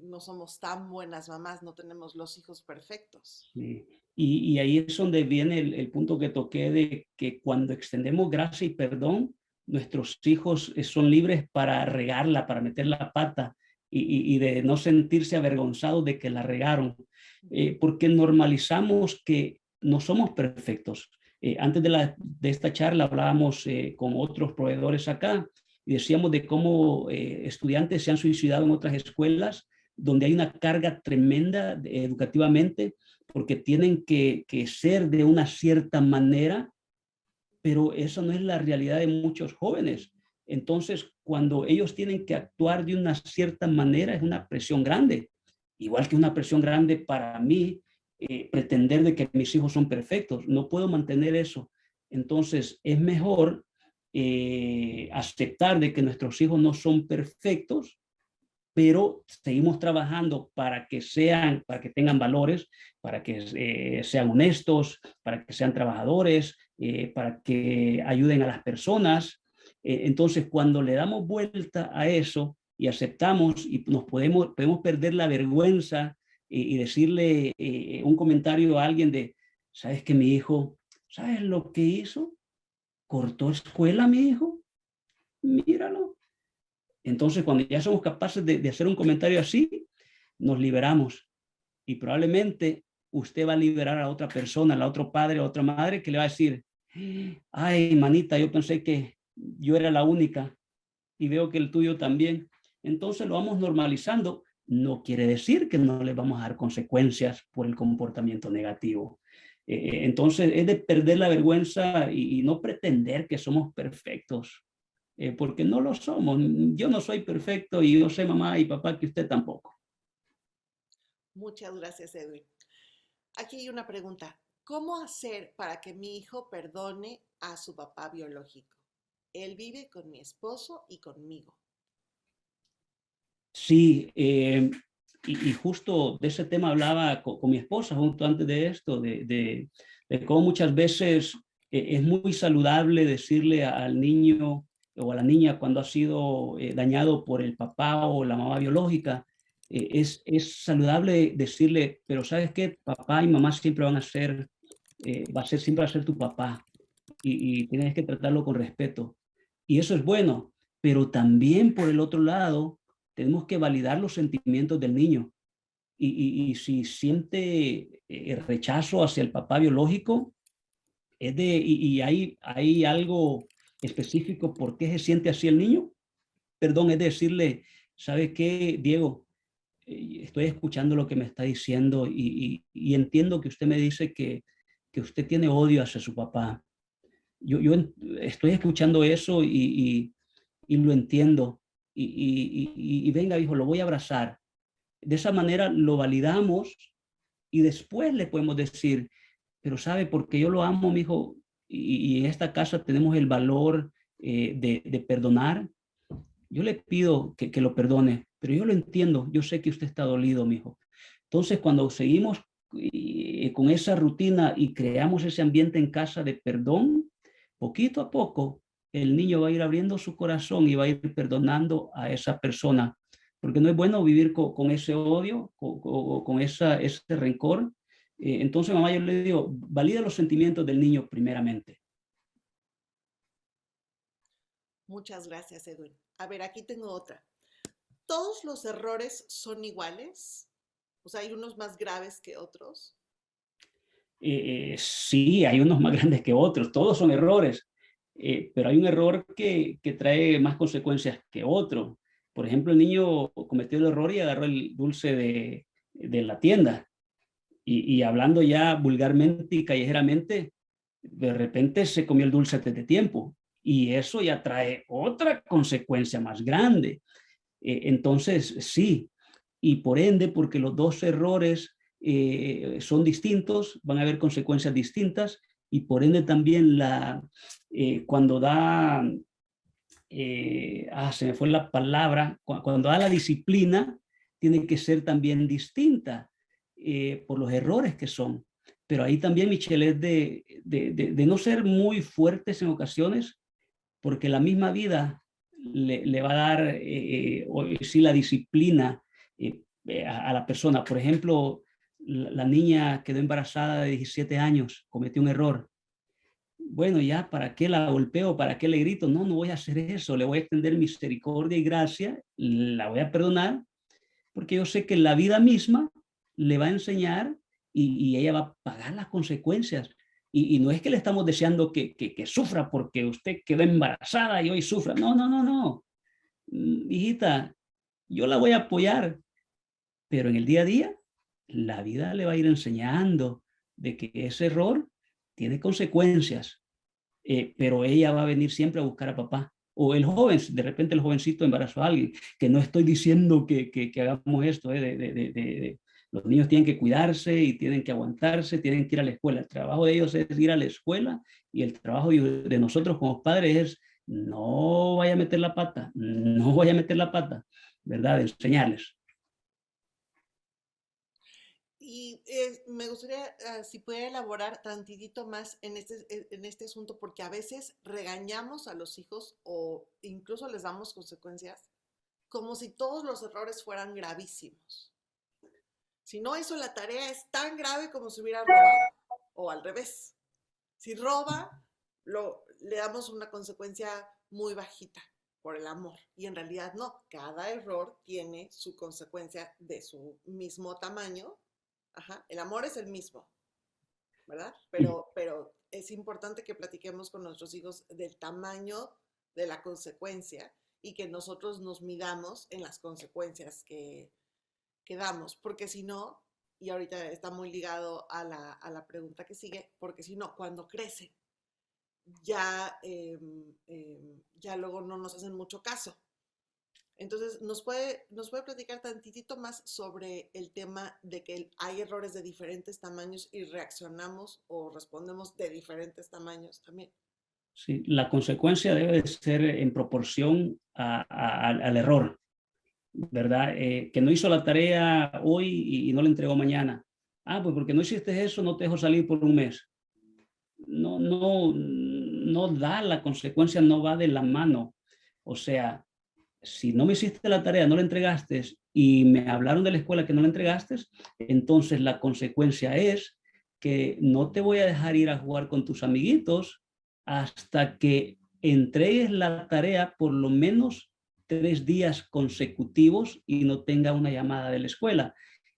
Speaker 2: no somos tan buenas mamás, no tenemos los hijos perfectos.
Speaker 1: sí. Y ahí es donde viene el punto que toqué de que cuando extendemos gracia y perdón, nuestros hijos son libres para regarla, para meter la pata y de no sentirse avergonzados de que la regaron, porque normalizamos que no somos perfectos. Antes de esta charla hablábamos con otros proveedores acá y decíamos de cómo estudiantes se han suicidado en otras escuelas donde hay una carga tremenda educativamente porque tienen que ser de una cierta manera, pero eso no es la realidad de muchos jóvenes. Entonces, cuando ellos tienen que actuar de una cierta manera, es una presión grande. Igual que una presión grande para mí, pretender de que mis hijos son perfectos. No puedo mantener eso. Entonces, es mejor aceptar de que nuestros hijos no son perfectos, pero seguimos trabajando para que tengan valores, para que sean honestos, para que sean trabajadores, para que ayuden a las personas. Entonces, cuando le damos vuelta a eso y aceptamos y podemos perder la vergüenza y decirle un comentario a alguien de, ¿sabes que mi hijo, ¿sabes lo que hizo? ¿Cortó escuela mi hijo? Míralo. Entonces, cuando ya somos capaces de hacer un comentario así, nos liberamos y probablemente usted va a liberar a otra persona, a otro padre, a otra madre que le va a decir, ay, manita, yo pensé que yo era la única y veo que el tuyo también. Entonces lo vamos normalizando. No quiere decir que no le vamos a dar consecuencias por el comportamiento negativo. Entonces es de perder la vergüenza y no pretender que somos perfectos, porque no lo somos. Yo no soy perfecto y yo sé, mamá y papá, que usted tampoco.
Speaker 2: Muchas gracias, Edwin. Aquí hay una pregunta. ¿Cómo hacer para que mi hijo perdone a su papá biológico? Él vive con mi esposo y conmigo.
Speaker 1: Sí, y justo de ese tema hablaba con mi esposa justo antes de esto, de cómo muchas veces es muy saludable decirle al niño o a la niña cuando ha sido dañado por el papá o la mamá biológica, es saludable decirle, pero ¿sabes qué? Papá y mamá siempre van a ser, siempre va a ser tu papá y tienes que tratarlo con respeto. Y eso es bueno, pero también por el otro lado, tenemos que validar los sentimientos del niño. Y si siente rechazo hacia el papá biológico, y hay algo específico por qué se siente así el niño, perdón, es decirle, ¿sabe qué, Diego? Estoy escuchando lo que me está diciendo y entiendo que usted me dice que usted tiene odio hacia su papá. Yo estoy escuchando eso y lo entiendo. Y venga, hijo, lo voy a abrazar. De esa manera lo validamos y después le podemos decir, pero sabe, porque yo lo amo, mi hijo, y en esta casa tenemos el valor de perdonar. Yo le pido que lo perdone, pero yo lo entiendo. Yo sé que usted está dolido, mi hijo. Entonces, cuando seguimos con esa rutina y creamos ese ambiente en casa de perdón, poquito a poco el niño va a ir abriendo su corazón y va a ir perdonando a esa persona, porque no es bueno vivir con ese odio, con ese rencor. Entonces, mamá, yo le digo, valida los sentimientos del niño primeramente.
Speaker 2: Muchas gracias, Edwin. A ver, aquí tengo otra. ¿Todos los errores son iguales? O sea, ¿hay unos más graves que otros?
Speaker 1: Sí, hay unos más grandes que otros, todos son errores, pero hay un error que trae más consecuencias que otro. Por ejemplo, el niño cometió el error y agarró el dulce de la tienda y hablando ya vulgarmente y callejeramente, de repente se comió el dulce antes de tiempo y eso ya trae otra consecuencia más grande. Entonces, sí, y por ende, porque los dos errores son distintos, van a haber consecuencias distintas y por ende también cuando da, se me fue la palabra, cuando da la disciplina, tiene que ser también distinta por los errores que son. Pero ahí también, Michelle, es de no ser muy fuertes en ocasiones, porque la misma vida le va a dar, sí, la disciplina a la persona. Por ejemplo, la niña quedó embarazada de 17 años, cometió un error. Bueno, ya, ¿para qué la golpeo? ¿Para qué le grito? No, no voy a hacer eso. Le voy a extender misericordia y gracia, la voy a perdonar, porque yo sé que la vida misma le va a enseñar y ella va a pagar las consecuencias. Y no es que le estamos deseando que sufra porque usted quedó embarazada y hoy sufra. No, no, no, no. Hijita, yo la voy a apoyar, pero en el día a día, la vida le va a ir enseñando de que ese error tiene consecuencias, pero ella va a venir siempre a buscar a papá. O el joven, de repente el jovencito embarazó a alguien, que no estoy diciendo que hagamos esto, los niños tienen que cuidarse y tienen que aguantarse, tienen que ir a la escuela. El trabajo de ellos es ir a la escuela y el trabajo de nosotros como padres es no vaya a meter la pata, no vaya a meter la pata, ¿verdad? Enseñarles.
Speaker 2: Y me gustaría, si pudiera elaborar tantitito más en este asunto, porque a veces regañamos a los hijos o incluso les damos consecuencias como si todos los errores fueran gravísimos. Si no hizo la tarea es tan grave como si hubiera robado, o al revés. Si roba, le damos una consecuencia muy bajita por el amor. Y en realidad no, cada error tiene su consecuencia de su mismo tamaño Ajá, el amor es el mismo, ¿verdad?
Speaker 1: Mm.
Speaker 2: Pero es importante que platiquemos con nuestros hijos del tamaño de la consecuencia y que nosotros nos midamos en las consecuencias que damos, porque si no, y ahorita está muy ligado a la pregunta que sigue, porque si no, cuando crecen, ya luego no nos hacen mucho caso. Entonces, nos puede platicar tantitito más sobre el tema de que hay errores de diferentes tamaños y reaccionamos o respondemos de diferentes tamaños también.
Speaker 1: Sí, la consecuencia debe de ser en proporción al error, ¿verdad? Que no hizo la tarea hoy y no la entregó mañana. Ah, pues porque no hiciste eso, no te dejo salir por un mes. No da, la consecuencia no va de la mano. O sea, si no me hiciste la tarea, no la entregaste y me hablaron de la escuela que no la entregaste, entonces la consecuencia es que no te voy a dejar ir a jugar con tus amiguitos hasta que entregues la tarea por lo menos 3 días consecutivos y no tenga una llamada de la escuela.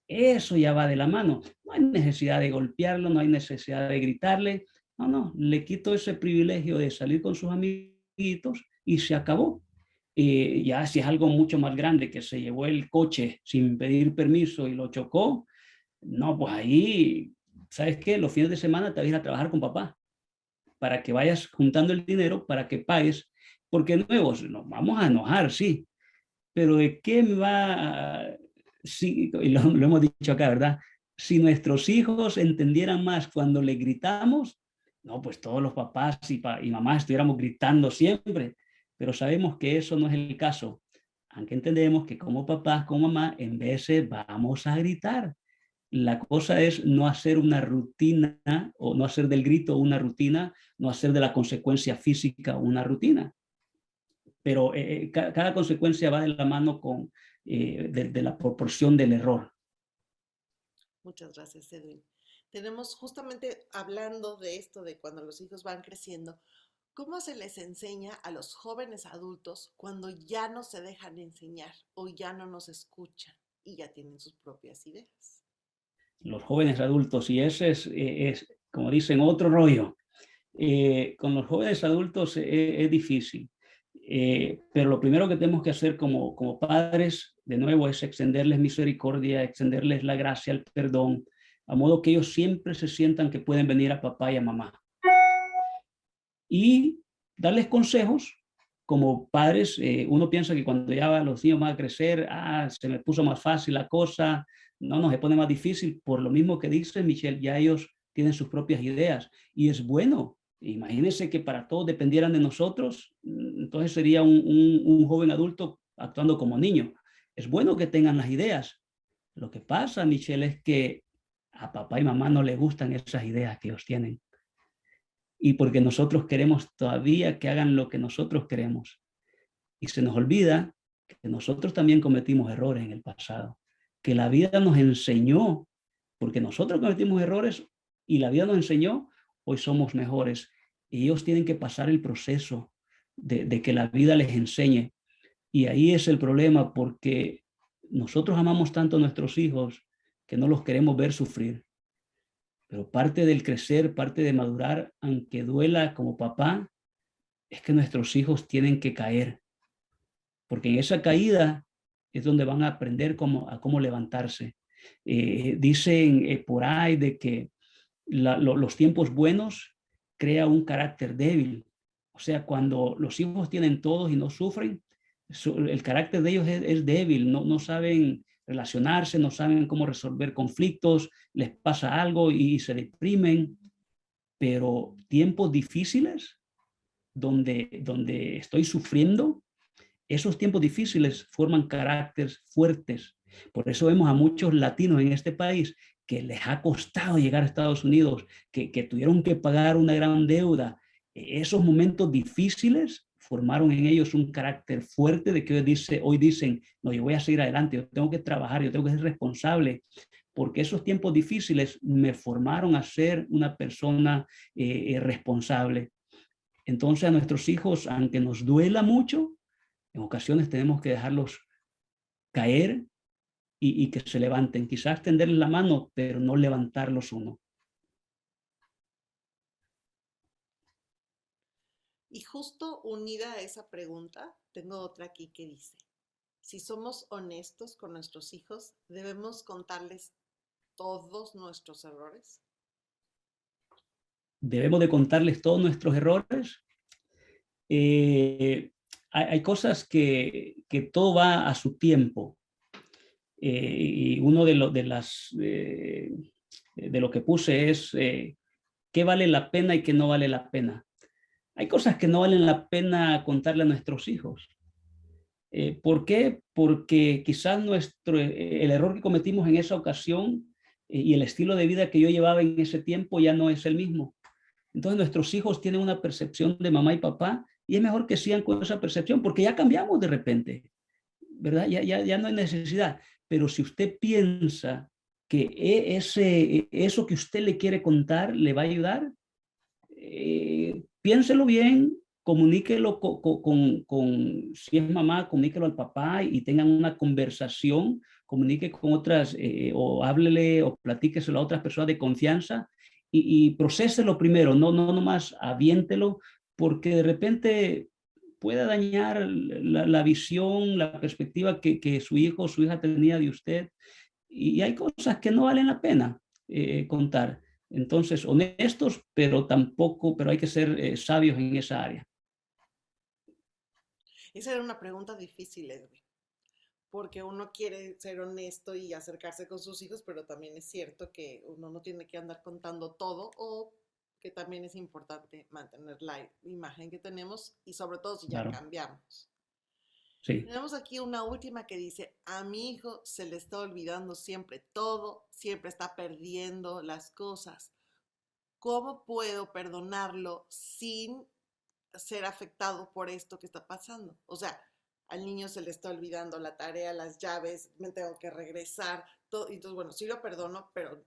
Speaker 1: Eso ya va de la mano. No hay necesidad de golpearlo, no hay necesidad de gritarle. No, le quito ese privilegio de salir con sus amiguitos y se acabó. Ya si es algo mucho más grande, que se llevó el coche sin pedir permiso y lo chocó, no, pues ahí, ¿sabes qué? Los fines de semana te vas a ir a trabajar con papá para que vayas juntando el dinero para que pagues, porque de nuevo, nos vamos a enojar, sí, pero ¿de qué me va? Sí, y lo hemos dicho acá, ¿verdad? Si nuestros hijos entendieran más cuando le gritamos, no, pues todos los papás y mamás estuviéramos gritando siempre, pero sabemos que eso no es el caso. Aunque entendemos que como papás, como mamá, en veces vamos a gritar. La cosa es no hacer una rutina o no hacer del grito una rutina, no hacer de la consecuencia física una rutina, pero cada consecuencia va de la mano de la proporción del error.
Speaker 2: Muchas gracias, Edwin. Tenemos justamente hablando de esto, de cuando los hijos van creciendo, ¿cómo se les enseña a los jóvenes adultos cuando ya no se dejan enseñar o ya no nos escuchan y ya tienen sus propias ideas?
Speaker 1: Los jóvenes adultos, y ese es como dicen, otro rollo. Con los jóvenes adultos es difícil, pero lo primero que tenemos que hacer como padres, de nuevo, es extenderles misericordia, extenderles la gracia, el perdón, a modo que ellos siempre se sientan que pueden venir a papá y a mamá. Y darles consejos. Como padres, uno piensa que cuando ya los niños van a crecer, se me puso más fácil la cosa, no, se pone más difícil, por lo mismo que dice Michelle, ya ellos tienen sus propias ideas y es bueno. Imagínense que para todos dependieran de nosotros, entonces sería un joven adulto actuando como niño. Es bueno que tengan las ideas. Lo que pasa, Michelle, es que a papá y mamá no les gustan esas ideas que ellos tienen y porque nosotros queremos todavía que hagan lo que nosotros queremos. Y se nos olvida que nosotros también cometimos errores en el pasado, que la vida nos enseñó, porque nosotros cometimos errores y la vida nos enseñó, hoy somos mejores. Y ellos tienen que pasar el proceso de que la vida les enseñe. Y ahí es el problema, porque nosotros amamos tanto a nuestros hijos que no los queremos ver sufrir. Pero parte del crecer, parte de madurar, aunque duela como papá, es que nuestros hijos tienen que caer, porque en esa caída es donde van a aprender a cómo levantarse. Dicen por ahí de que los tiempos buenos crea un carácter débil. O sea, cuando los hijos tienen todos y no sufren, el carácter de ellos es débil, no saben relacionarse, no saben cómo resolver conflictos, les pasa algo y se deprimen, pero tiempos difíciles donde estoy sufriendo, esos tiempos difíciles forman caracteres fuertes. Por eso vemos a muchos latinos en este país que les ha costado llegar a Estados Unidos, que tuvieron que pagar una gran deuda. Esos momentos difíciles formaron en ellos un carácter fuerte de que hoy dicen, no, yo voy a seguir adelante, yo tengo que trabajar, yo tengo que ser responsable, porque esos tiempos difíciles me formaron a ser una persona responsable. Entonces a nuestros hijos, aunque nos duela mucho, en ocasiones tenemos que dejarlos caer y que se levanten. Quizás tenderles la mano, pero no levantarlos uno.
Speaker 2: Y justo unida a esa pregunta, tengo otra aquí que dice, si somos honestos con nuestros hijos, ¿debemos contarles todos nuestros errores?
Speaker 1: ¿Debemos de contarles todos nuestros errores? Hay cosas que todo va a su tiempo. Y uno de lo que puse es qué vale la pena y qué no vale la pena. Hay cosas que no valen la pena contarle a nuestros hijos. ¿Por qué? Porque quizás el error que cometimos en esa ocasión y el estilo de vida que yo llevaba en ese tiempo ya no es el mismo. Entonces nuestros hijos tienen una percepción de mamá y papá y es mejor que sigan con esa percepción porque ya cambiamos de repente, ¿verdad? Ya no hay necesidad. Pero si usted piensa que eso que usted le quiere contar le va a ayudar, piénselo bien, comuníquelo si es mamá, comuníquelo al papá y tengan una conversación, comunique con otras, o háblele o platíqueselo a otras personas de confianza y procéselo primero, no nomás aviéntelo, porque de repente puede dañar la visión, la perspectiva que su hijo o su hija tenía de usted. Y hay cosas que no valen la pena contar. Entonces, honestos, pero hay que ser sabios en esa área.
Speaker 2: Esa era una pregunta difícil, Edwin, porque uno quiere ser honesto y acercarse con sus hijos, pero también es cierto que uno no tiene que andar contando todo o que también es importante mantener la imagen que tenemos y sobre todo si ya
Speaker 1: Claro,
Speaker 2: cambiamos.
Speaker 1: sí.
Speaker 2: Tenemos aquí una última que dice, a mi hijo se le está olvidando siempre todo, siempre está perdiendo las cosas. ¿Cómo puedo perdonarlo sin ser afectado por esto que está pasando? O sea, al niño se le está olvidando la tarea, las llaves, me tengo que regresar. Todo. Entonces, bueno, sí lo perdono, pero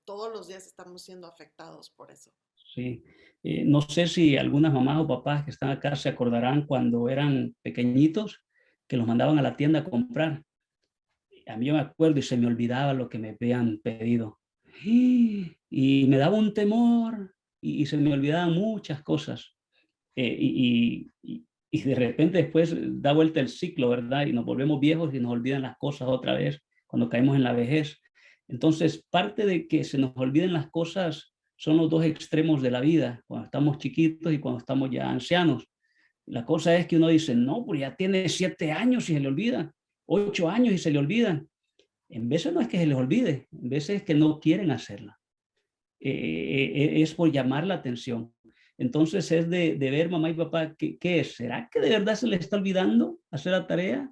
Speaker 2: todos los días estamos siendo afectados por eso.
Speaker 1: Sí. No sé si algunas mamás o papás que están acá se acordarán cuando eran pequeñitos que los mandaban a la tienda a comprar. A mí yo me acuerdo y se me olvidaba lo que me habían pedido. Y me daba un temor y se me olvidaban muchas cosas. Y de repente después da vuelta el ciclo, ¿verdad? Y nos volvemos viejos y nos olvidan las cosas otra vez cuando caemos en la vejez. Entonces, parte de que se nos olviden las cosas son los dos extremos de la vida, cuando estamos chiquitos y cuando estamos ya ancianos. La cosa es que uno dice, no, pues ya tiene 7 años y se le olvida, 8 años y se le olvidan. En veces no es que se les olvide, en veces es que no quieren hacerla. Es por llamar la atención. Entonces es de ver mamá y papá, ¿qué es? ¿Será que de verdad se le está olvidando hacer la tarea?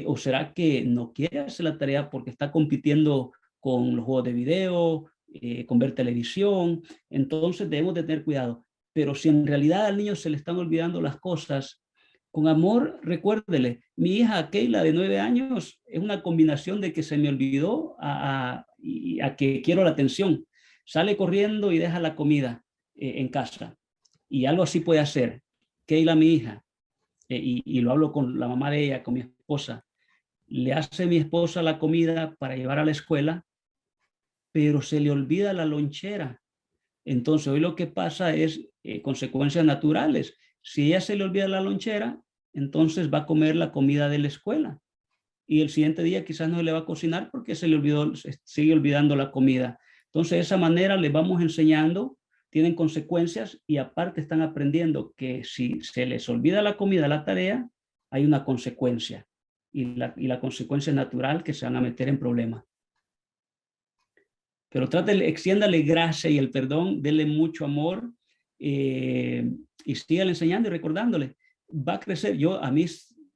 Speaker 1: ¿O será que no quiere hacer la tarea porque está compitiendo con los juegos de video, con ver televisión? Entonces debemos de tener cuidado. Pero si en realidad al niño se le están olvidando las cosas, con amor, recuérdele, mi hija Keila de 9 años es una combinación de que se me olvidó a que quiero la atención. Sale corriendo y deja la comida en casa. Y algo así puede hacer. Keila, mi hija, y lo hablo con la mamá de ella, con mi esposa, le hace mi esposa la comida para llevar a la escuela, pero se le olvida la lonchera. Entonces, hoy lo que pasa es consecuencias naturales. Si ella se le olvida la lonchera, entonces va a comer la comida de la escuela. Y el siguiente día quizás no le va a cocinar porque se le olvidó, se sigue olvidando la comida. Entonces, de esa manera les vamos enseñando, tienen consecuencias y aparte están aprendiendo que si se les olvida la comida, la tarea, hay una consecuencia. Y la consecuencia es natural que se van a meter en problemas. Pero trátele, extiéndale gracia y el perdón, denle mucho amor y sígale enseñando y recordándole. Va a crecer. A mí,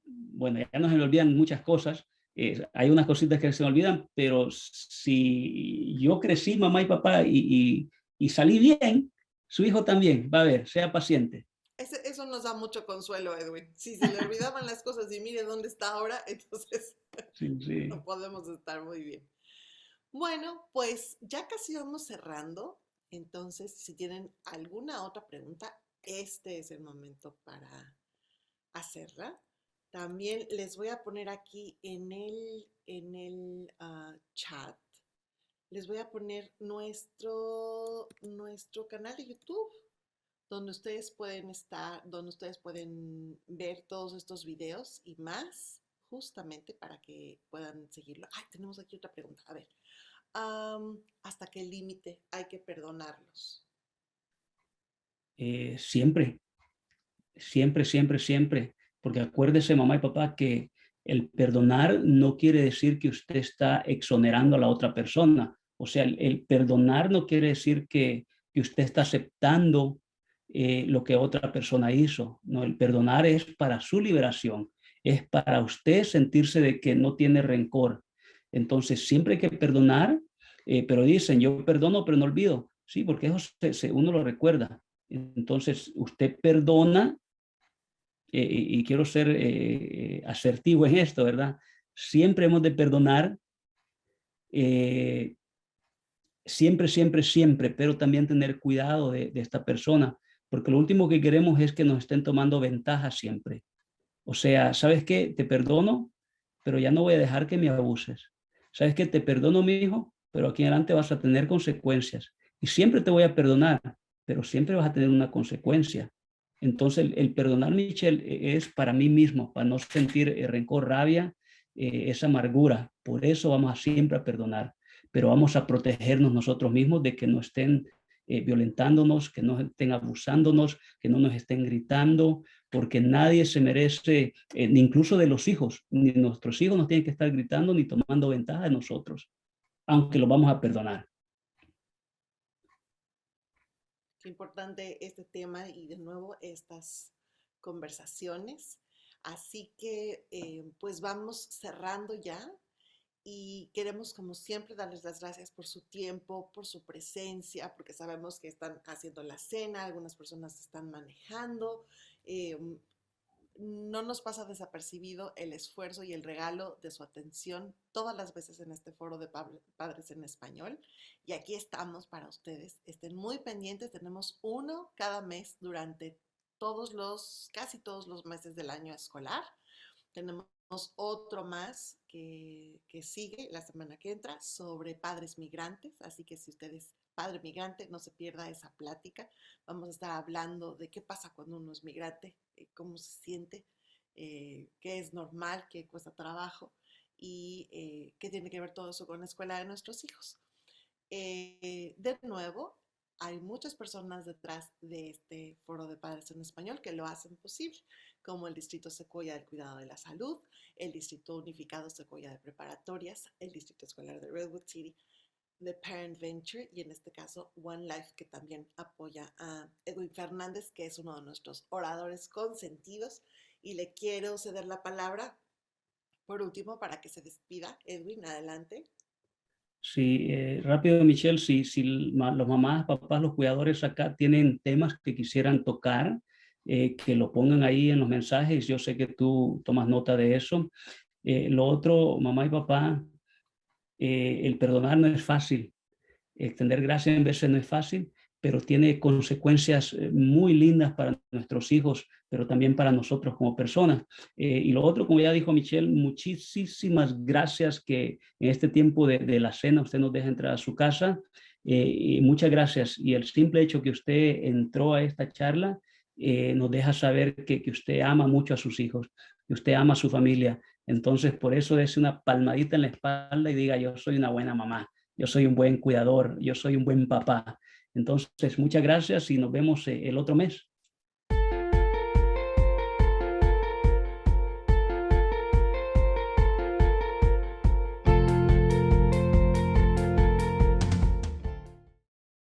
Speaker 1: bueno, ya no se me olvidan muchas cosas. Hay unas cositas que se me olvidan, pero si yo crecí, mamá y papá, y salí bien, su hijo también. Va a ver, sea paciente.
Speaker 2: Eso nos da mucho consuelo, Edwin. Si se le olvidaban las cosas y mire dónde está ahora, entonces
Speaker 1: Sí, sí.
Speaker 2: podemos estar muy bien. Bueno, pues ya casi vamos cerrando. Entonces, si tienen alguna otra pregunta, este es el momento para hacerla. También les voy a poner aquí en el chat, les voy a poner nuestro canal de YouTube, donde ustedes pueden estar, donde ustedes pueden ver todos estos videos y más, justamente para que puedan seguirlo. Ay, tenemos aquí otra pregunta. A ver, ¿hasta qué límite hay que perdonarlos?
Speaker 1: Siempre, siempre, siempre, siempre. Porque acuérdese, mamá y papá, que el perdonar no quiere decir que usted está exonerando a la otra persona. O sea, el perdonar no quiere decir que usted está aceptando lo que otra persona hizo. No, el perdonar es para su liberación, es para usted sentirse de que no tiene rencor. Entonces, siempre hay que perdonar, pero dicen, yo perdono, pero no olvido. Sí, porque eso uno lo recuerda. Entonces, usted perdona, y quiero ser asertivo en esto, ¿verdad? Siempre hemos de perdonar, eh, siempre, siempre, siempre, pero también tener cuidado de esta persona, porque lo último que queremos es que nos estén tomando ventaja siempre. O sea, ¿sabes qué? Te perdono, pero ya no voy a dejar que me abuses. ¿Sabes qué? Te perdono, mi hijo, pero aquí en adelante vas a tener consecuencias. Y siempre te voy a perdonar, pero siempre vas a tener una consecuencia. Entonces, el perdonar, Michelle, es para mí mismo, para no sentir rencor, rabia, esa amargura. Por eso vamos a siempre a perdonar, pero vamos a protegernos nosotros mismos de que no estén violentándonos, que no estén abusándonos, que no nos estén gritando, porque nadie se merece, ni incluso de los hijos, ni nuestros hijos nos tienen que estar gritando ni tomando ventaja de nosotros, aunque los vamos a perdonar.
Speaker 2: Qué importante este tema y de nuevo estas conversaciones. Así que pues vamos cerrando ya y queremos como siempre darles las gracias por su tiempo, por su presencia, porque sabemos que están haciendo la cena, algunas personas están manejando. Eh, no nos pasa desapercibido el esfuerzo y el regalo de su atención todas las veces en este foro de Padres en Español. Y aquí estamos para ustedes. Estén muy pendientes. Tenemos uno cada mes durante casi todos los meses del año escolar. Tenemos otro más que sigue la semana que entra sobre padres migrantes, así que si usted es padre migrante, no se pierda esa plática. Vamos a estar hablando de qué pasa cuando uno es migrante, cómo se siente, qué es normal, qué cuesta trabajo y qué tiene que ver todo eso con la escuela de nuestros hijos. De nuevo, hay muchas personas detrás de este foro de padres en español que lo hacen posible, como el Distrito Sequoia del Cuidado de la Salud, el Distrito Unificado Sequoia de Preparatorias, el Distrito Escolar de Redwood City, The Parent Venture y en este caso One Life, que también apoya a Edwin Fernández, que es uno de nuestros oradores consentidos. Y le quiero ceder la palabra por último para que se despida. Edwin, adelante.
Speaker 1: Sí, rápido, Michelle, si los mamás, papás, los cuidadores acá tienen temas que quisieran tocar, que lo pongan ahí en los mensajes. Yo sé que tú tomas nota de eso. Lo otro, mamá y papá, el perdonar no es fácil. Extender gracia en veces no es fácil, pero tiene consecuencias muy lindas para nuestros hijos, pero también para nosotros como personas. Y lo otro, como ya dijo Michelle, muchísimas gracias que en este tiempo de la cena usted nos deja entrar a su casa. Y muchas gracias. Y el simple hecho que usted entró a esta charla nos deja saber que usted ama mucho a sus hijos, que usted ama a su familia. Entonces, por eso es una palmadita en la espalda y diga, yo soy una buena mamá, yo soy un buen cuidador, yo soy un buen papá. Entonces, muchas gracias y nos vemos el otro mes.